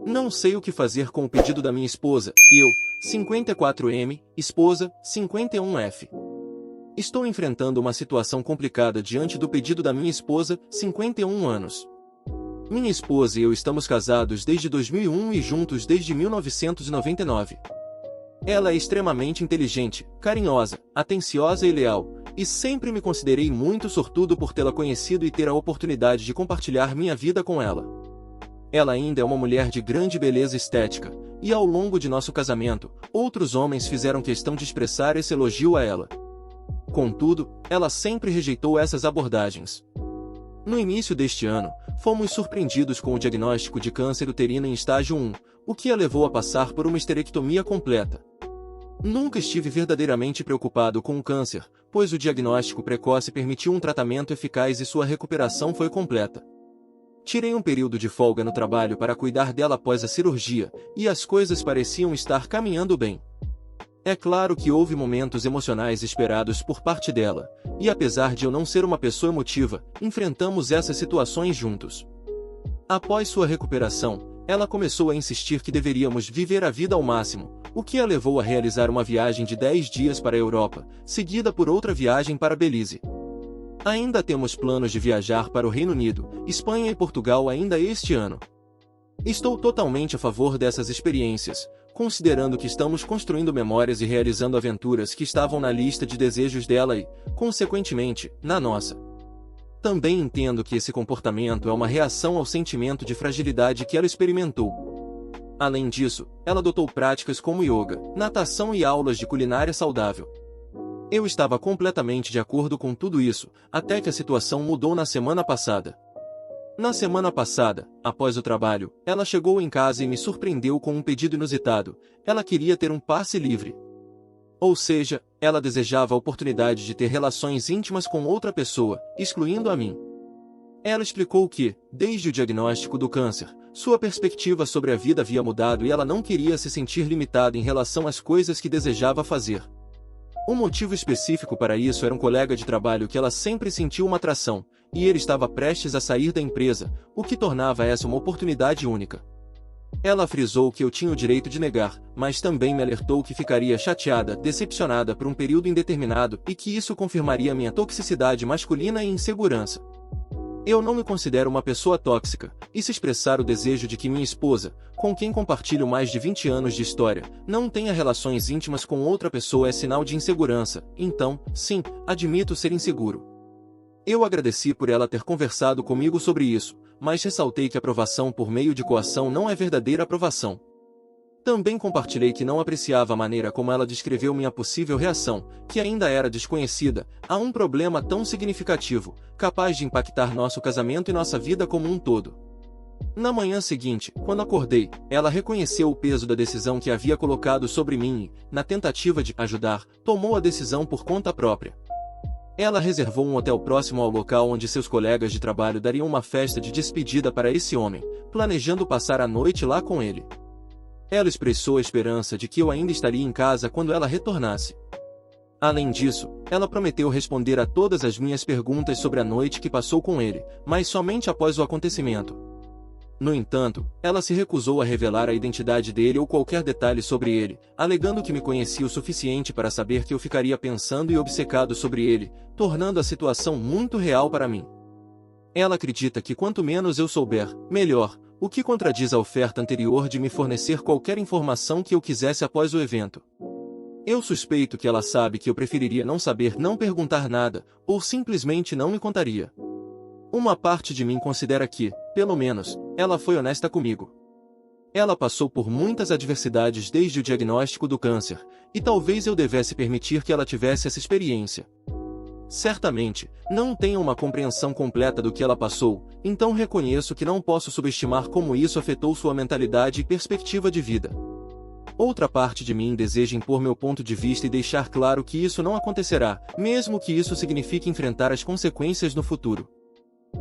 Não sei o que fazer com o pedido da minha esposa, eu, 54M, esposa, 51F. Estou enfrentando uma situação complicada diante do pedido da minha esposa, 51 anos. Minha esposa e eu estamos casados desde 2001 e juntos desde 1999. Ela é extremamente inteligente, carinhosa, atenciosa e leal, e sempre me considerei muito sortudo por tê-la conhecido e ter a oportunidade de compartilhar minha vida com ela. Ela ainda é uma mulher de grande beleza estética, e ao longo de nosso casamento, outros homens fizeram questão de expressar esse elogio a ela. Contudo, ela sempre rejeitou essas abordagens. No início deste ano, fomos surpreendidos com o diagnóstico de câncer uterino em estágio 1, o que a levou a passar por uma esterectomia completa. Nunca estive verdadeiramente preocupado com o câncer, pois o diagnóstico precoce permitiu um tratamento eficaz e sua recuperação foi completa. Tirei um período de folga no trabalho para cuidar dela após a cirurgia, e as coisas pareciam estar caminhando bem. É claro que houve momentos emocionais esperados por parte dela, e apesar de eu não ser uma pessoa emotiva, enfrentamos essas situações juntos. Após sua recuperação, ela começou a insistir que deveríamos viver a vida ao máximo, o que a levou a realizar uma viagem de 10 dias para a Europa, seguida por outra viagem para Belize. Ainda temos planos de viajar para o Reino Unido, Espanha e Portugal ainda este ano. Estou totalmente a favor dessas experiências, considerando que estamos construindo memórias e realizando aventuras que estavam na lista de desejos dela e, consequentemente, na nossa. Também entendo que esse comportamento é uma reação ao sentimento de fragilidade que ela experimentou. Além disso, ela adotou práticas como yoga, natação e aulas de culinária saudável. Eu estava completamente de acordo com tudo isso, até que a situação mudou na semana passada. Na semana passada, após o trabalho, ela chegou em casa e me surpreendeu com um pedido inusitado. Ela queria ter um passe livre. Ou seja, ela desejava a oportunidade de ter relações íntimas com outra pessoa, excluindo a mim. Ela explicou que, desde o diagnóstico do câncer, sua perspectiva sobre a vida havia mudado e ela não queria se sentir limitada em relação às coisas que desejava fazer. Um motivo específico para isso era um colega de trabalho que ela sempre sentiu uma atração, e ele estava prestes a sair da empresa, o que tornava essa uma oportunidade única. Ela frisou que eu tinha o direito de negar, mas também me alertou que ficaria chateada, decepcionada por um período indeterminado e que isso confirmaria minha toxicidade masculina e insegurança. Eu não me considero uma pessoa tóxica, e se expressar o desejo de que minha esposa, com quem compartilho mais de 20 anos de história, não tenha relações íntimas com outra pessoa é sinal de insegurança, então, sim, admito ser inseguro. Eu agradeci por ela ter conversado comigo sobre isso, mas ressaltei que aprovação por meio de coação não é verdadeira aprovação. Também compartilhei que não apreciava a maneira como ela descreveu minha possível reação, que ainda era desconhecida, a um problema tão significativo, capaz de impactar nosso casamento e nossa vida como um todo. Na manhã seguinte, quando acordei, ela reconheceu o peso da decisão que havia colocado sobre mim e, na tentativa de ajudar, tomou a decisão por conta própria. Ela reservou um hotel próximo ao local onde seus colegas de trabalho dariam uma festa de despedida para esse homem, planejando passar a noite lá com ele. Ela expressou a esperança de que eu ainda estaria em casa quando ela retornasse. Além disso, ela prometeu responder a todas as minhas perguntas sobre a noite que passou com ele, mas somente após o acontecimento. No entanto, ela se recusou a revelar a identidade dele ou qualquer detalhe sobre ele, alegando que me conhecia o suficiente para saber que eu ficaria pensando e obcecado sobre ele, tornando a situação muito real para mim. Ela acredita que quanto menos eu souber, melhor, o que contradiz a oferta anterior de me fornecer qualquer informação que eu quisesse após o evento. Eu suspeito que ela sabe que eu preferiria não saber, não perguntar nada, ou simplesmente não me contaria. Uma parte de mim considera que, pelo menos, ela foi honesta comigo. Ela passou por muitas adversidades desde o diagnóstico do câncer, e talvez eu devesse permitir que ela tivesse essa experiência. Certamente, não tenho uma compreensão completa do que ela passou, então reconheço que não posso subestimar como isso afetou sua mentalidade e perspectiva de vida. Outra parte de mim deseja impor meu ponto de vista e deixar claro que isso não acontecerá, mesmo que isso signifique enfrentar as consequências no futuro.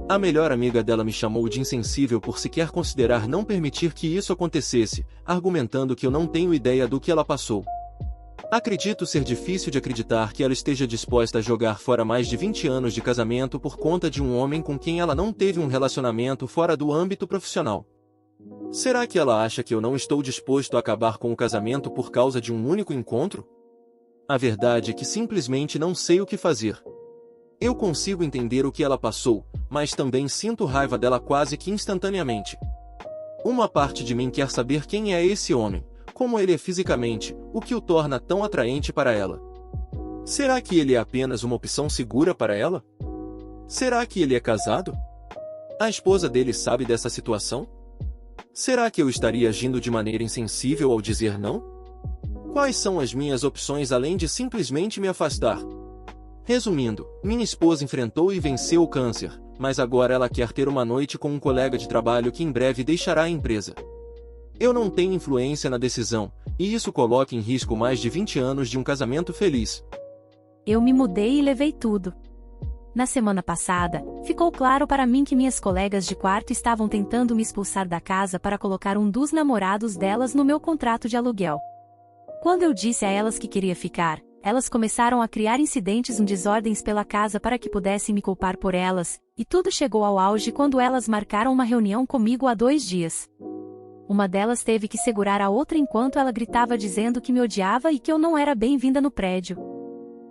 A melhor amiga dela me chamou de insensível por sequer considerar não permitir que isso acontecesse, argumentando que eu não tenho ideia do que ela passou. Acredito ser difícil de acreditar que ela esteja disposta a jogar fora mais de 20 anos de casamento por conta de um homem com quem ela não teve um relacionamento fora do âmbito profissional. Será que ela acha que eu não estou disposto a acabar com o casamento por causa de um único encontro? A verdade é que simplesmente não sei o que fazer. Eu consigo entender o que ela passou, mas também sinto raiva dela quase que instantaneamente. Uma parte de mim quer saber quem é esse homem, como ele é fisicamente, o que o torna tão atraente para ela. Será que ele é apenas uma opção segura para ela? Será que ele é casado? A esposa dele sabe dessa situação? Será que eu estaria agindo de maneira insensível ao dizer não? Quais são as minhas opções além de simplesmente me afastar? Resumindo, minha esposa enfrentou e venceu o câncer, mas agora ela quer ter uma noite com um colega de trabalho que em breve deixará a empresa. Eu não tenho influência na decisão, e isso coloca em risco mais de 20 anos de um casamento feliz. Eu me mudei e levei tudo. Na semana passada, ficou claro para mim que minhas colegas de quarto estavam tentando me expulsar da casa para colocar um dos namorados delas no meu contrato de aluguel. Quando eu disse a elas que queria ficar, elas começaram a criar incidentes e desordens pela casa para que pudessem me culpar por elas, e tudo chegou ao auge quando elas marcaram uma reunião comigo há 2 dias. Uma delas teve que segurar a outra enquanto ela gritava dizendo que me odiava e que eu não era bem-vinda no prédio.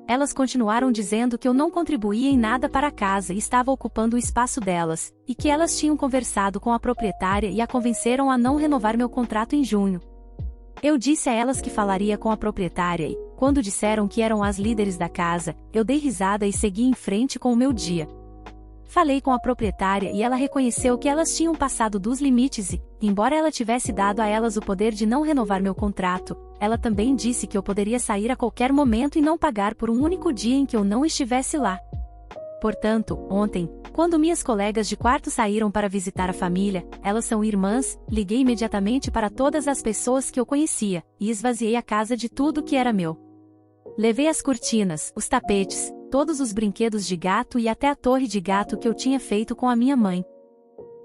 Elas continuaram dizendo que eu não contribuía em nada para a casa e estava ocupando o espaço delas, e que elas tinham conversado com a proprietária e a convenceram a não renovar meu contrato em junho. Eu disse a elas que falaria com a proprietária e, quando disseram que eram as líderes da casa, eu dei risada e segui em frente com o meu dia. Falei com a proprietária e ela reconheceu que elas tinham passado dos limites e, embora ela tivesse dado a elas o poder de não renovar meu contrato, ela também disse que eu poderia sair a qualquer momento e não pagar por um único dia em que eu não estivesse lá. Portanto, ontem, quando minhas colegas de quarto saíram para visitar a família, elas são irmãs, liguei imediatamente para todas as pessoas que eu conhecia, e esvaziei a casa de tudo que era meu. Levei as cortinas, os tapetes, todos os brinquedos de gato e até a torre de gato que eu tinha feito com a minha mãe.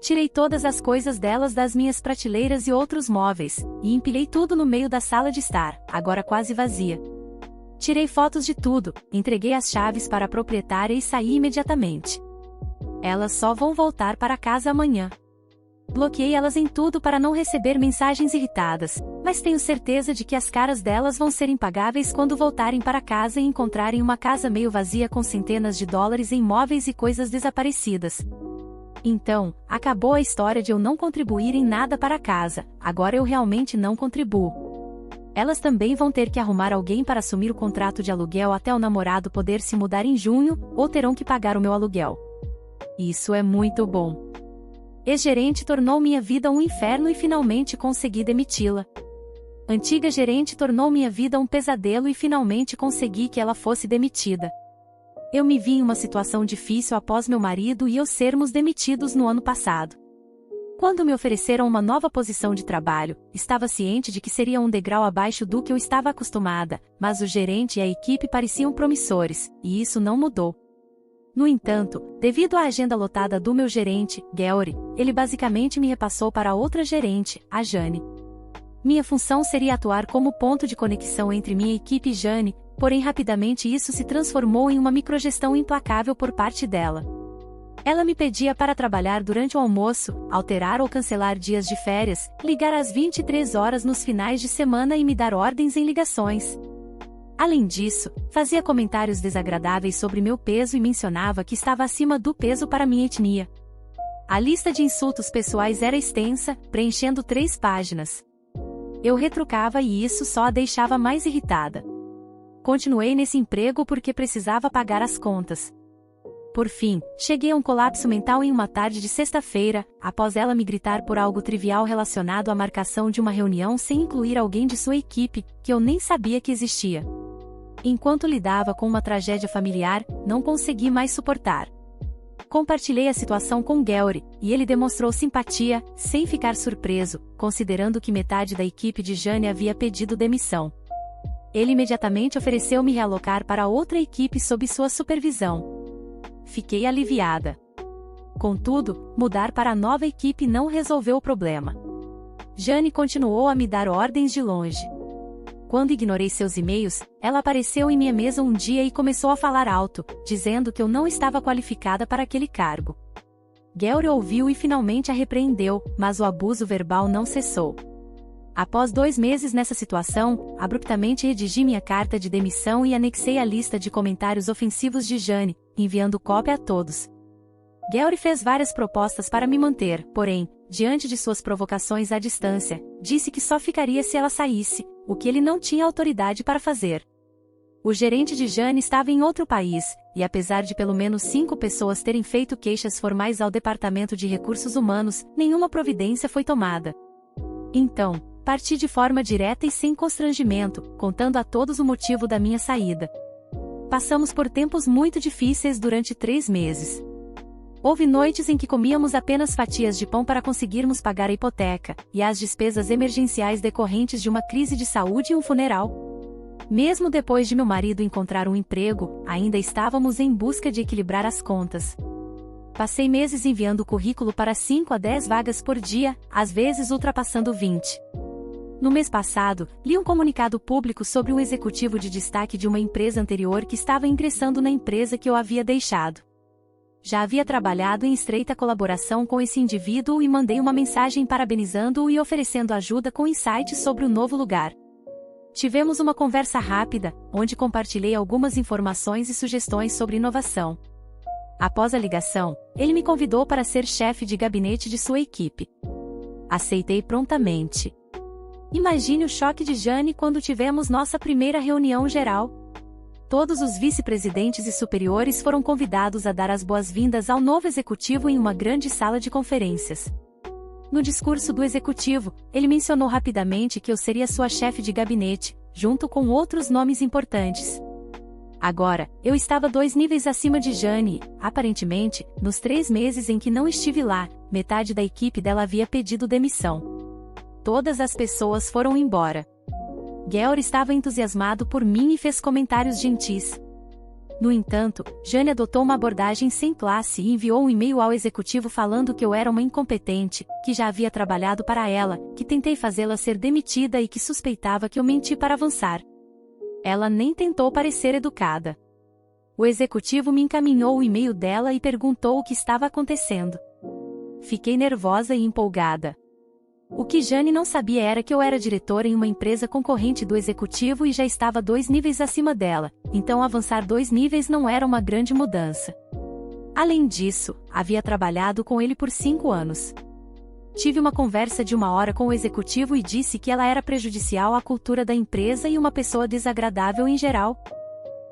Tirei todas as coisas delas das minhas prateleiras e outros móveis, e empilhei tudo no meio da sala de estar, agora quase vazia. Tirei fotos de tudo, entreguei as chaves para a proprietária e saí imediatamente. Elas só vão voltar para casa amanhã. Bloqueei elas em tudo para não receber mensagens irritadas, mas tenho certeza de que as caras delas vão ser impagáveis quando voltarem para casa e encontrarem uma casa meio vazia com centenas de dólares em móveis e coisas desaparecidas. Então, acabou a história de eu não contribuir em nada para a casa, agora eu realmente não contribuo. Elas também vão ter que arrumar alguém para assumir o contrato de aluguel até o namorado poder se mudar em junho, ou terão que pagar o meu aluguel. Isso é muito bom. Ex-gerente tornou minha vida um inferno e finalmente consegui demiti-la. Antiga gerente tornou minha vida um pesadelo e finalmente consegui que ela fosse demitida. Eu me vi em uma situação difícil após meu marido e eu sermos demitidos no ano passado. Quando me ofereceram uma nova posição de trabalho, estava ciente de que seria um degrau abaixo do que eu estava acostumada, mas o gerente e a equipe pareciam promissores, e isso não mudou. No entanto, devido à agenda lotada do meu gerente, Gary, ele basicamente me repassou para outra gerente, a Jane. Minha função seria atuar como ponto de conexão entre minha equipe e Jane, porém rapidamente isso se transformou em uma microgestão implacável por parte dela. Ela me pedia para trabalhar durante o almoço, alterar ou cancelar dias de férias, ligar às 23 horas nos finais de semana e me dar ordens em ligações. Além disso, fazia comentários desagradáveis sobre meu peso e mencionava que estava acima do peso para minha etnia. A lista de insultos pessoais era extensa, preenchendo 3 páginas. Eu retrucava e isso só a deixava mais irritada. Continuei nesse emprego porque precisava pagar as contas. Por fim, cheguei a um colapso mental em uma tarde de sexta-feira, após ela me gritar por algo trivial relacionado à marcação de uma reunião sem incluir alguém de sua equipe, que eu nem sabia que existia. Enquanto lidava com uma tragédia familiar, não consegui mais suportar. Compartilhei a situação com Gary, e ele demonstrou simpatia, sem ficar surpreso, considerando que metade da equipe de Jane havia pedido demissão. Ele imediatamente ofereceu me realocar para outra equipe sob sua supervisão. Fiquei aliviada. Contudo, mudar para a nova equipe não resolveu o problema. Jane continuou a me dar ordens de longe. Quando ignorei seus e-mails, ela apareceu em minha mesa um dia e começou a falar alto, dizendo que eu não estava qualificada para aquele cargo. Gary ouviu e finalmente a repreendeu, mas o abuso verbal não cessou. Após 2 meses nessa situação, abruptamente redigi minha carta de demissão e anexei a lista de comentários ofensivos de Jane, enviando cópia a todos. Gary fez várias propostas para me manter, porém, diante de suas provocações à distância, disse que só ficaria se ela saísse, o que ele não tinha autoridade para fazer. O gerente de Jane estava em outro país, e apesar de pelo menos 5 pessoas terem feito queixas formais ao Departamento de Recursos Humanos, nenhuma providência foi tomada. Então, parti de forma direta e sem constrangimento, contando a todos o motivo da minha saída. Passamos por tempos muito difíceis durante 3 meses. Houve noites em que comíamos apenas fatias de pão para conseguirmos pagar a hipoteca, e as despesas emergenciais decorrentes de uma crise de saúde e um funeral. Mesmo depois de meu marido encontrar um emprego, ainda estávamos em busca de equilibrar as contas. Passei meses enviando currículo para 5 a 10 vagas por dia, às vezes ultrapassando 20. No mês passado, li um comunicado público sobre um executivo de destaque de uma empresa anterior que estava ingressando na empresa que eu havia deixado. Já havia trabalhado em estreita colaboração com esse indivíduo e mandei uma mensagem parabenizando-o e oferecendo ajuda com insights sobre o novo lugar. Tivemos uma conversa rápida, onde compartilhei algumas informações e sugestões sobre inovação. Após a ligação, ele me convidou para ser chefe de gabinete de sua equipe. Aceitei prontamente. Imagine o choque de Jane quando tivemos nossa primeira reunião geral. Todos os vice-presidentes e superiores foram convidados a dar as boas-vindas ao novo executivo em uma grande sala de conferências. No discurso do executivo, ele mencionou rapidamente que eu seria sua chefe de gabinete, junto com outros nomes importantes. Agora, eu estava 2 níveis acima de Jane e, aparentemente, nos 3 meses em que não estive lá, metade da equipe dela havia pedido demissão. Todas as pessoas foram embora. Gary estava entusiasmado por mim e fez comentários gentis. No entanto, Jane adotou uma abordagem sem classe e enviou um e-mail ao executivo falando que eu era uma incompetente, que já havia trabalhado para ela, que tentei fazê-la ser demitida e que suspeitava que eu menti para avançar. Ela nem tentou parecer educada. O executivo me encaminhou o e-mail dela e perguntou o que estava acontecendo. Fiquei nervosa e empolgada. O que Jane não sabia era que eu era diretora em uma empresa concorrente do executivo e já estava 2 níveis acima dela, então avançar 2 níveis não era uma grande mudança. Além disso, havia trabalhado com ele por 5 anos. Tive uma conversa de 1 hora com o executivo e disse que ela era prejudicial à cultura da empresa e uma pessoa desagradável em geral.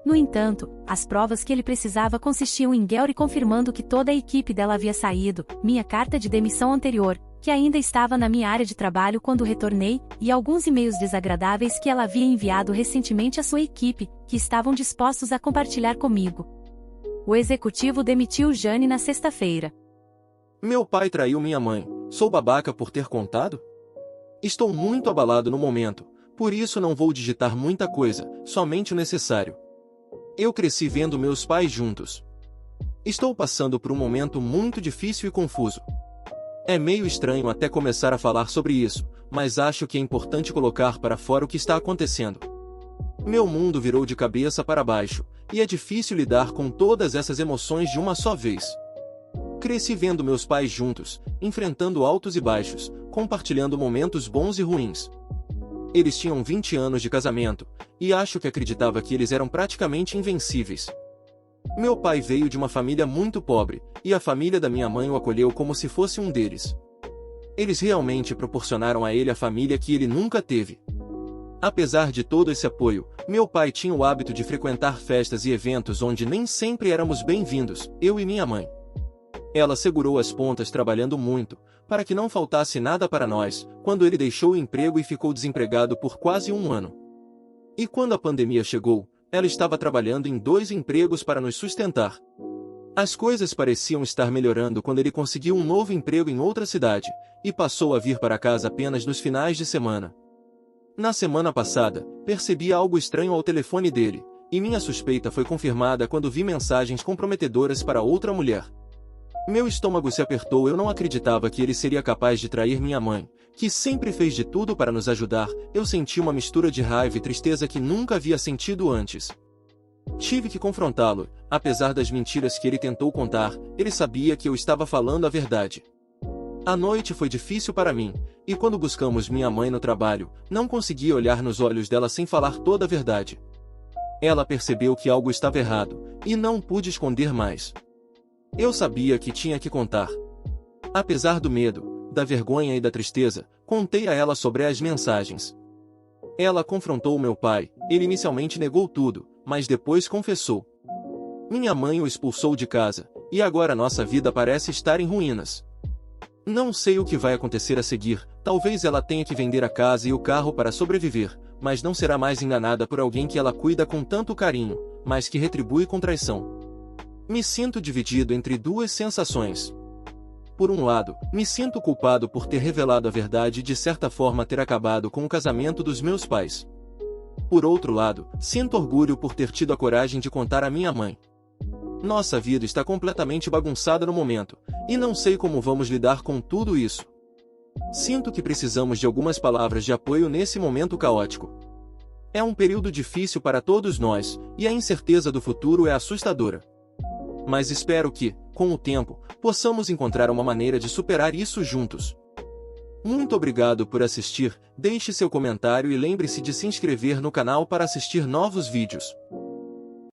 No entanto, as provas que ele precisava consistiam em Gary confirmando que toda a equipe dela havia saído, minha carta de demissão anterior, que ainda estava na minha área de trabalho quando retornei, e alguns e-mails desagradáveis que ela havia enviado recentemente à sua equipe, que estavam dispostos a compartilhar comigo. O executivo demitiu Jane na sexta-feira. Meu pai traiu minha mãe. Sou babaca por ter contado? Estou muito abalado no momento, por isso não vou digitar muita coisa, somente o necessário. Eu cresci vendo meus pais juntos. Estou passando por um momento muito difícil e confuso. É meio estranho até começar a falar sobre isso, mas acho que é importante colocar para fora o que está acontecendo. Meu mundo virou de cabeça para baixo, e é difícil lidar com todas essas emoções de uma só vez. Cresci vendo meus pais juntos, enfrentando altos e baixos, compartilhando momentos bons e ruins. Eles tinham 20 anos de casamento, e acho que acreditava que eles eram praticamente invencíveis. Meu pai veio de uma família muito pobre, e a família da minha mãe o acolheu como se fosse um deles. Eles realmente proporcionaram a ele a família que ele nunca teve. Apesar de todo esse apoio, meu pai tinha o hábito de frequentar festas e eventos onde nem sempre éramos bem-vindos, eu e minha mãe. Ela segurou as pontas trabalhando muito, para que não faltasse nada para nós, quando ele deixou o emprego e ficou desempregado por quase 1 ano. E quando a pandemia chegou, ela estava trabalhando em 2 empregos para nos sustentar. As coisas pareciam estar melhorando quando ele conseguiu um novo emprego em outra cidade, e passou a vir para casa apenas nos finais de semana. Na semana passada, percebi algo estranho ao telefone dele, e minha suspeita foi confirmada quando vi mensagens comprometedoras para outra mulher. Meu estômago se apertou, eu não acreditava que ele seria capaz de trair minha mãe, que sempre fez de tudo para nos ajudar. Eu senti uma mistura de raiva e tristeza que nunca havia sentido antes. Tive que confrontá-lo, apesar das mentiras que ele tentou contar, ele sabia que eu estava falando a verdade. A noite foi difícil para mim, e quando buscamos minha mãe no trabalho, não consegui olhar nos olhos dela sem falar toda a verdade. Ela percebeu que algo estava errado, e não pude esconder mais. Eu sabia que tinha que contar. Apesar do medo, da vergonha e da tristeza, contei a ela sobre as mensagens. Ela confrontou meu pai, ele inicialmente negou tudo, mas depois confessou. Minha mãe o expulsou de casa, e agora nossa vida parece estar em ruínas. Não sei o que vai acontecer a seguir, talvez ela tenha que vender a casa e o carro para sobreviver, mas não será mais enganada por alguém que ela cuida com tanto carinho, mas que retribui com traição. Me sinto dividido entre duas sensações. Por um lado, me sinto culpado por ter revelado a verdade e de certa forma ter acabado com o casamento dos meus pais. Por outro lado, sinto orgulho por ter tido a coragem de contar à minha mãe. Nossa vida está completamente bagunçada no momento, e não sei como vamos lidar com tudo isso. Sinto que precisamos de algumas palavras de apoio nesse momento caótico. É um período difícil para todos nós, e a incerteza do futuro é assustadora. Mas espero que, com o tempo, possamos encontrar uma maneira de superar isso juntos. Muito obrigado por assistir, deixe seu comentário e lembre-se de se inscrever no canal para assistir novos vídeos.